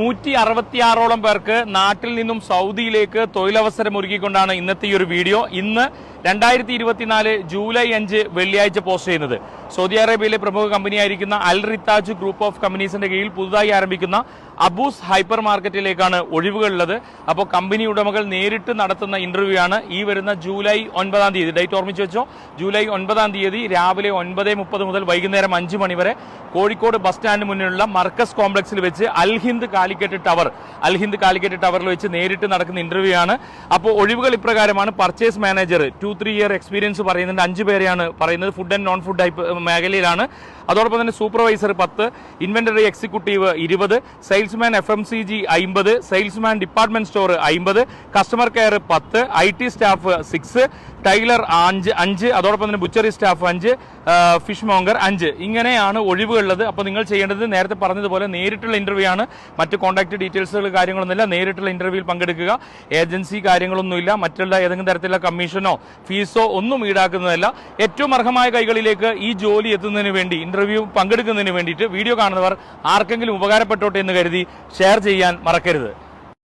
166ഓളം പേർക്ക് നാട്ടിൽ നിന്നും സൗദിയിലേക്ക് തൊഴിലവസരം ഒരുക്കിക്കൊണ്ടാണ് ഇന്നത്തെ ഈ ഒരു വീഡിയോ. ഇന്ന് 2024 ജൂലൈ 5 വെള്ളിയാഴ്ച പോസ്റ്റ് ചെയ്യുന്നത്. സൗദി അറേബ്യയിലെ പ്രമുഖ കമ്പനിയായിരിക്കുന്ന അൽ റിത്താജ് ഗ്രൂപ്പ് ഓഫ് കമ്പനീസിന്റെ കീഴിൽ പുതുതായി ആരംഭിക്കുന്ന അബൂസ് ഹൈപ്പർ മാർക്കറ്റിലേക്കാണ് ഒഴിവുകളുള്ളത്. അപ്പോൾ കമ്പനി ഉടമകൾ നേരിട്ട് നടത്തുന്ന ഇന്റർവ്യൂ ആണ് ഈ വരുന്ന ജൂലൈ 9-ാം തീയതി. ഡേറ്റ് ഓർമ്മിച്ച് വെച്ചോ, ജൂലൈ 9-ാം തീയതി രാവിലെ 9:30 മുതൽ വൈകുന്നേരം 5 മണി വരെ കോഴിക്കോട് ബസ് സ്റ്റാൻഡ് മുന്നിലുള്ള മർക്കസ് കോംപ്ലക്സിൽ വെച്ച് അൽ ഹിന്ദ് കാലിക്കറ്റ് ടവറിൽ വെച്ച് നേരിട്ട് നടക്കുന്ന ഇന്റർവ്യൂ ആണ്. അപ്പോൾ ഒഴിവുകൾ ഇപ്രകാരമാണ്. പർച്ചേസ് മാനേജർ 2-3 ഇയർ എക്സ്പീരിയൻസ് പറയുന്നുണ്ട്, 5 പേരെയാണ് പറയുന്നത്. ഫുഡ് ആൻഡ് നോൺ ഫുഡ് മേഖലയിലാണ്. അതോടൊപ്പം തന്നെ supervisor 10, inventory executive 20, salesman FMCG 50, salesman department store 50, customer care 10, IT staff 6, tailor 5, അതോടൊപ്പം തന്നെ ബുച്ചറി സ്റ്റാഫ് 5, ഫിഷ് മോങ്കർ 5. ഇങ്ങനെയാണ് ഒഴിവുകളുള്ളത്. അപ്പോൾ നിങ്ങൾ ചെയ്യേണ്ടത് നേരത്തെ പറഞ്ഞതുപോലെ നേരിട്ടുള്ള ഇന്റർവ്യൂ ആണ്. മറ്റ് കോൺടാക്ട് ഡീറ്റെയിൽസുകൾ കാര്യങ്ങളൊന്നുമില്ല. നേരിട്ടുള്ള ഇന്റർവ്യൂവിൽ പങ്കെടുക്കുക. ഏജൻസി കാര്യങ്ങളൊന്നുമില്ല. മറ്റുള്ള ഏതെങ്കിലും തരത്തിലുള്ള കമ്മീഷനോ ഫീസോ ഒന്നും ഈടാക്കുന്നതല്ല. ഏറ്റവും അർഹമായ കൈകളിലേക്ക് ഈ ജോലി എത്തുന്നതിന് വേണ്ടി, ഇന്റർവ്യൂ പങ്കെടുക്കുന്നതിന് വേണ്ടിയിട്ട് വീഡിയോ കാണുന്നവർ ആർക്കെങ്കിലും ഉപകാരപ്പെട്ടോട്ടെ എന്ന് കരുതി ഷെയർ ചെയ്യാൻ മറക്കരുത്.